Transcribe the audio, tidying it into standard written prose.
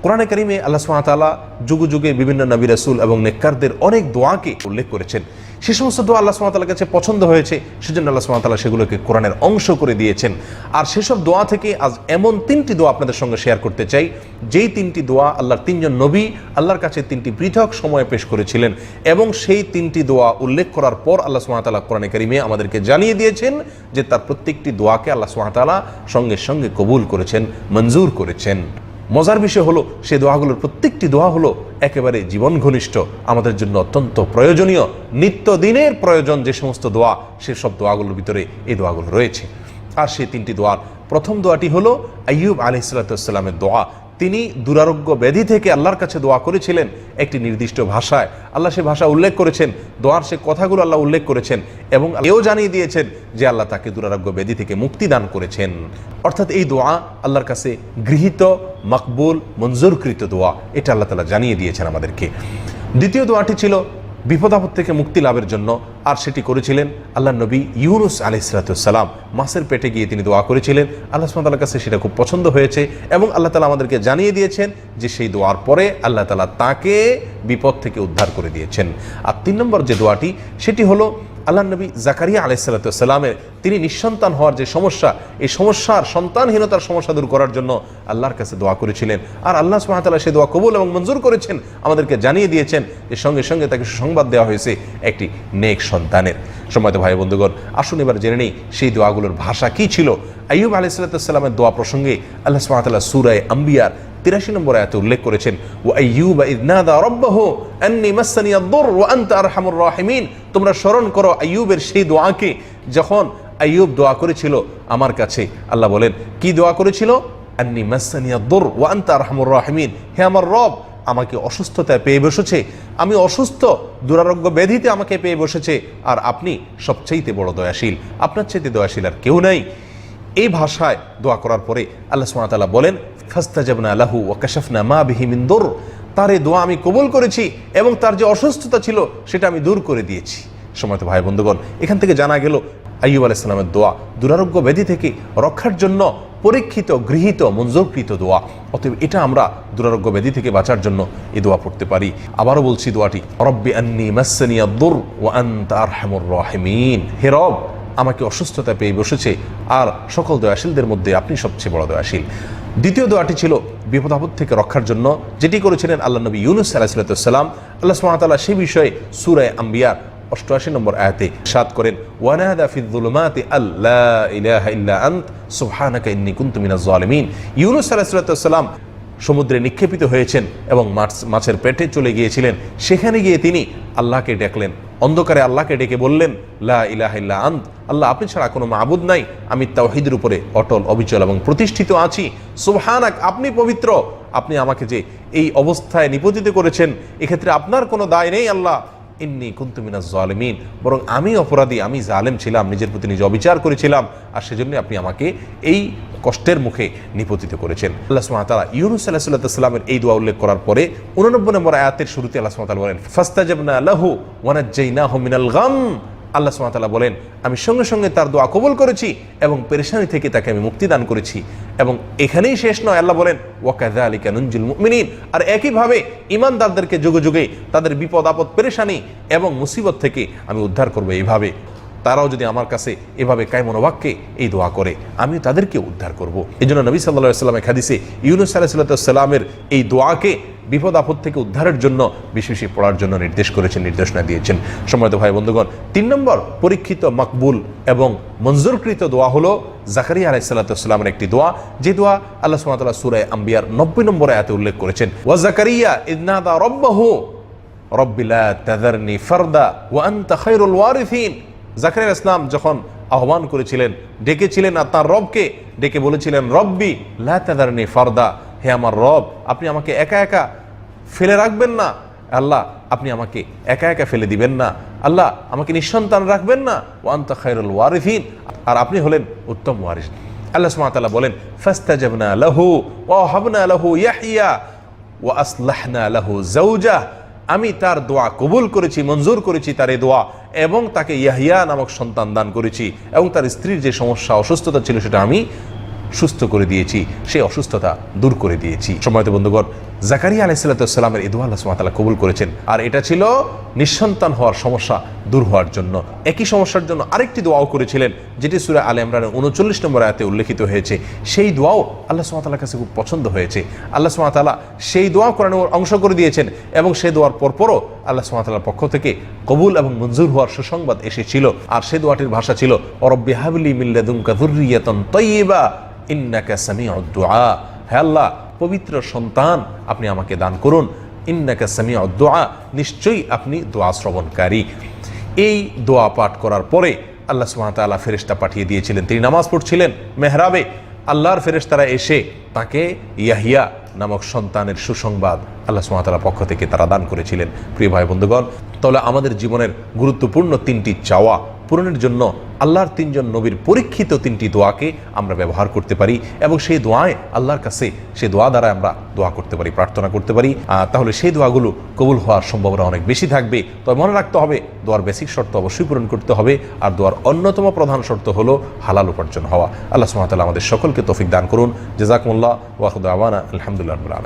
কোরআনে কারিমে আল্লাহ সুবহানাহু ওয়া তাআলা যুগে যুগে বিভিন্ন নবী রাসূল এবং নেককারদের অনেক দোয়াকে উল্লেখ করেছেন। সে সমস্ত দোয়া আল্লাহ সুবহানাহু ওয়া তাআলার কাছে পছন্দ হয়েছে, সেজন্য আল্লাহ সুবহানাহু ওয়া তাআলা সেগুলোকে কোরআনের অংশ করে দিয়েছেন। আর সেসব দোয়া থেকে আজ এমন 3টি দোয়া আপনাদের সঙ্গে শেয়ার করতে চাই, যেই 3টি দোয়া আল্লাহর 3জন নবী আল্লাহর কাছে 3টি পৃথক সময়ে পেশ করেছিলেন, এবং সেই 3টি দোয়া উল্লেখ করার পর আল্লাহ সুবহানাহু ওয়া তাআলা কোরআনে কারিমে আমাদেরকে জানিয়ে দিয়েছেন যে তার প্রত্যেকটি দোয়াকে আল্লাহ সুবহানাহু ওয়া তাআলা সঙ্গে সঙ্গে কবুল করেছেন, মঞ্জুর করেছেন। মজার বিষয় হলো সেই দোয়াগুলোর প্রত্যেকটি দোয়া হলো একেবারে জীবন ঘনিষ্ঠ, আমাদের জন্য অত্যন্ত প্রয়োজনীয়, নিত্যদিনের প্রয়োজন যে সমস্ত দোয়া, সেসব দোয়াগুলোর ভিতরে এই দোয়াগুলো রয়েছে। আর সেই 3টি দোয়ার প্রথম দোয়াটি হলো আইয়ুব আলাইহিস সালামের দোয়া। তিনি দুরারোগ্য ব্যাধি থেকে আল্লাহর কাছে দোয়া করেছিলেন একটি নির্দিষ্ট ভাষায়। আল্লাহ সে ভাষা উল্লেখ করেছেন, দোয়ার সে কথাগুলো আল্লাহ উল্লেখ করেছেন, এবং এও জানিয়ে দিয়েছেন যে আল্লাহ তাকে দুরারোগ্য ব্যাধি থেকে মুক্তি দান করেছেন। অর্থাৎ এই দোয়া আল্লাহর কাছে গৃহীত, মকবুল, মঞ্জুরকৃত দোয়া, এটা আল্লাহ তাআলা জানিয়ে দিয়েছেন আমাদেরকে। দ্বিতীয় দোয়াটি ছিল বিপদ আপদ থেকে মুক্তি লাভের জন্য, আর সেটি করেছিলেন আল্লাহ নবী ইউনুস আলাইহিস সালাম। মাছের পেটে গিয়ে তিনি দোয়া করেছিলেন, আল্লাহ সুবহানাহু ওয়া তাআলার কাছে সেটা খুব পছন্দ হয়েছে, এবং আল্লাহ তাআলা আমাদেরকে জানিয়ে দিয়েছেন যে সেই দোয়ার পরে আল্লাহ তাআলা তাকে বিপদ থেকে উদ্ধার করে দিয়েছেন। আর 3 নম্বর যে দোয়াটি, সেটি হলো আল্লাহ নবী জাকারিয়া আলাইহিস সালামের তিনি নিঃসন্তান হওয়ার যে সমস্যা, এই সমস্যার, সন্তানহীনতার সমস্যা দূর করার জন্য আল্লাহর কাছে দোয়া করেছিলেন, আর আল্লাহ সুবহানাহু ওয়া তাআলা সেই দোয়া কবুল এবং মঞ্জুর করেছেন, আমাদেরকে জানিয়ে দিয়েছেন যে সঙ্গে সঙ্গে তাকে সুসংবাদ দেওয়া হয়েছে একটি নেক সন্তানের। সম্মানিত ভাই বন্ধুগণ, আসুন এবার জেনে নেই সেই দোয়াগুলোর ভাষা কি ছিল। আইয়ুব আলাইহিস সালামের দোয়া প্রসঙ্গে আল্লাহ সুবহানাহু ওয়া তাআলা সূরা আম্বিয়ার 83 নম্বর আয়াতে উল্লেখ করেছেন, ওয়া আইয়ুবা ইয নাদা রাব্বাহু আন্নী মাসসানিয়াদ দুর ওয়া আনতা আরহামুর রাহিমিন। তোমরা স্মরণ করো আইয়ুবের সেই দোয়াকে, যখন আইয়ুব দোয়া করেছিল আমার কাছে। আল্লাহ বলেন কি দোয়া করেছিল? আন্নী মাসসানিয়াদ দুর ওয়া আনতা আরহামুর রাহিমিন, হে আমার রব, আমাকে অসুস্থতায় পেয়ে বসেছে, আমি অসুস্থ, দুরারোগ্য ব্যাধিতে আমাকে পেয়ে বসেছে, আর আপনি সবচাইতে বড় দয়াশীল, আপনার চাইতে দয়াশীল আর কেউ নাই। এই ভাষায় দোয়া করার পরে আল্লাহ সুবহানাহু ওয়া তাআলা বলেন, ফাস্তাজাবনা লাহু ওয়া কাশাফনা মা বিহি মিন দুর, তার এই দোয়া আমি কবুল করেছি এবং তার যে অসুস্থতা ছিল সেটা আমি দূর করে দিয়েছি। সম্মানিত ভাই বন্ধুগণ, এখান থেকে জানা গেল আইয়ুব আলাইহিস সালামের দোয়া দুরারোগ্য ব্যাধি থেকে রক্ষার জন্য পরীক্ষিত, গৃহীত, মঞ্জুরকৃত দোয়া। অতএব এটা আমরা দুরারোগ্য ব্যাধি থেকে বাঁচার জন্য এই দোয়া পড়তে পারি। আবারও বলছি দোয়াটি, রব্বি আন্নী মাসসানিয়াদ দুর ওয়া আনতা আরহামুর রাহিমিন, হে রব, আমাকে অসুস্থতা পেয়ে বসেছে, আর সকল দয়াশীলদের মধ্যে আপনি সবচেয়ে বড় দয়াশীল। দ্বিতীয় দোয়াটি ছিল বিপদ আপদ থেকে রক্ষার জন্য, যেটি করেছিলেন আল্লাহ নবী ইউনুস আলাইহিস সালাম। আল্লাহ সুবহানাহু ওয়া তাআলা সেই বিষয়ে সূরা আম্বিয়ার 88 নম্বর আয়াতে ইরশাদ করেন, ওয়ানাদা ফিয যুলুমাতি আল্লা ইলাহা ইল্লা আনত সুবহানাকা ইন্নী কুনতু মিনাজ জালিমিন। ইউনুস আলাইহিস সালাম সমুদ্রে নিক্ষেপিত হয়েছেন এবং মাছের পেটে চলে গিয়েছিলেন। সেখানে গিয়ে তিনি আল্লাহকে ডাকলেন, অন্ধকারে আল্লাহকে ডেকে বললেন, লা ইলাহা ইল্লা আন্ত, আল্লাহ আপনি ছাড়া কোনো মাবুদ নাই, আমি তাওহীদের উপরে অটল, অবিচল এবং প্রতিষ্ঠিত আছি। সুবহানাক, আপনি পবিত্র, আপনি আমাকে যে এই অবস্থায় নিপতিত করেছেন এক্ষেত্রে আপনার কোনো দায় নেই আল্লাহ। ইন্নী কুনতু মিনাজ জালিমিন, বরং আমি অপরাধী, আমি জালেম ছিলাম, নিজের প্রতি নিজে অবিচার করেছিলাম, আর সেজন্য আপনি আমাকে এই কষ্টের মুখে নিপতিত করেছেন। আল্লাহ সুবহানাহু ওয়া তাআলা ইউনুস আলাইহিস সালামের এই দোয়া উল্লেখ করার পরে 89 নম্বর আয়াতের শুরুতে আল্লাহ সুবহানাহু ওয়া তাআলা বলেন, ফাস্তাজাবনা লাহু ওয়া নাজ্জাইনাহু মিনাল গাম। আল্লাহ সুবহানাহু ওয়া তাআলা বলেন, আমি সঙ্গে সঙ্গে তার দোয়া কবুল করেছি এবং পেরেশানি থেকে তাকে আমি মুক্তি দান করেছি। এবং এখানেই শেষ নয়, আল্লাহ বলেন, ওয়া কাযালিকা নুনজিল মুমিনিন, আর একইভাবে ঈমানদারদেরকে যুগে যুগে তাদের বিপদ আপদ, পেরেশানি এবং মুসিবত থেকে আমি উদ্ধার করব। এইভাবে তারাও যদি আমার কাছে এভাবে কায়মনোবাক্যে এই দোয়া করে, আমি তাদেরকে উদ্ধার করব। এই জন্য নবী সাল্লাল্লাহু আলাইহি ওয়াসাল্লামের হাদিসে ইউনুস আলাইহিস সালামের এই দোয়াকে বিপদ আপদ থেকে উদ্ধারের জন্য বিশেষ পড়ার জন্য নির্দেশ করেছেন, নির্দেশনা দিয়েছেন। সম্মানিত ভাই বন্ধুগণ, 3 নম্বর পরীক্ষিত, মকবুল এবং মঞ্জুরকৃত দোয়া হলো জাকারিয়া আলাইহিস সালামের একটি দোয়া, যে দোয়া আল্লাহ সুবহানাহু ওয়া তাআলা সূরা আম্বিয়ার 90 নম্বর আয়াতে উল্লেখ করেছেন, ওয়া জাকারিয়া ইয নাদা রাব্বাহু রব্বি লা তাযারনি ফারদা ওয়া আনতা খায়রুল ওয়ারিসিন। জাকারিয়া আলাইহিস সালাম যখন আহ্বান করেছিলেন, ডেকেছিলেন আর তার রবকে, ডেকে বলেছিলেন, রব্বি লা তাযারনি ফারদা, হে আমার রব, আপনি আমাকে একা একা ফেলে রাখবেন না, আল্লাহ আপনি আমাকে একা একা ফেলে দিবেন না, আল্লাহ আমাকে নিঃসন্তান রাখবেন না, ওয়া আনতা খায়রুল ওয়ারিসিন, আর আপনি হলেন উত্তম ওয়ারিস। আল্লাহ সুবহানাহু ওয়া তাআলা বলেন, ফাস্তাজাবনা লাহু ওয়া ওয়াহাবনা লাহু ইয়াহইয়া ওয়া আসলাহনা লাহু যাওজাহ, আমি তার দোয়া কবুল করেছি, মঞ্জুর করেছি তার এই দোয়া, এবং তাকে ইয়াহিয়া নামক সন্তান দান করেছি, এবং তার স্ত্রীর যে সমস্যা, অসুস্থতা ছিল সেটা আমি সুস্থ করে দিয়েছি, সেই অসুস্থতা দূর করে দিয়েছি। সম্মানিত বন্ধুগণ, জাকারিয়া আলাইহিস সালামের এই দোয়া আল্লাহ সুবহানাহু ওয়া তাআলা কবুল করেছেন। আর এটা ছিল নিঃসন্তান হওয়ার সমস্যা দূর হওয়ার জন্য। একই সমস্যার জন্য আরেকটি দোয়াও করেছিলেন, যেটি সূরা আলে ইমরানের 39 নম্বর আয়াতে উল্লেখিত হয়েছে। সেই দোয়াও আল্লাহ সুবহানাহু ওয়া তাআলার কাছে খুব পছন্দ হয়েছে। আল্লাহ সুবহানাহু ওয়া তাআলা সেই দোয়া কোরআনের অংশ করে দিয়েছেন এবং সেই দোয়ার পরপরও আল্লাহ সুবহানাহু ওয়া তাআলার পক্ষ থেকে কবুল এবং মঞ্জুর হওয়ার সুসংবাদ এসেছিল। আর সেই দোয়াটির ভাষা ছিল রব্বি হাবলি মিন লাদুনকা যুররিয়াতান তাইয়্যিবা ইন্নাকা সামিউদ দুআ। হে আল্লাহ, পবিত্র সন্তান আপনি আমাকে দান করুন। ইন্নাকা সামিউদ দুআ, নিশ্চয়ই আপনি দোয়া শ্রবণকারী। এই দোয়া পাঠ করার পরে আল্লাহ সুবহানাহু ওয়া তাআলা ফেরেশতা পাঠিয়ে দিয়েছিলেন। তিনি নামাজ পড়ছিলেন মেহরাবে, আল্লাহর ফেরেশতারা এসে তাকে ইয়াহিয়া নামক সন্তানের সুসংবাদ আল্লাহ সুবহানাহু ওয়া তাআলার পক্ষ থেকে তারা দান করেছিলেন। প্রিয় ভাই বন্ধুগণ, তাহলে আমাদের জীবনের গুরুত্বপূর্ণ 3টি চাওয়া পূরণের জন্য আল্লাহর 3জন নবীর পরীক্ষিত 3টি দোয়াকে আমরা ব্যবহার করতে পারি এবং সেই দোয়ায় আল্লাহর কাছে সেই দোয়া দ্বারা আমরা দোয়া করতে পারি, প্রার্থনা করতে পারি। তাহলে সেই দোয়াগুলো কবুল হওয়ার সম্ভাবনা অনেক বেশি থাকবে। তবে মনে রাখতে হবে, দোয়ার বেসিক শর্ত অবশ্যই পূরণ করতে হবে। আর দোয়ার অন্যতম প্রধান শর্ত হলো হালাল উপার্জন হওয়া। আল্লাহ সুবহানাহু ওয়া তাআলা আমাদের সকলকে তৌফিক দান করুন। জাযাকুমুল্লাহ ওয়া আখিরু দাওয়ানা আলহামদুলিল্লাহি রাব্বিল আলামিন।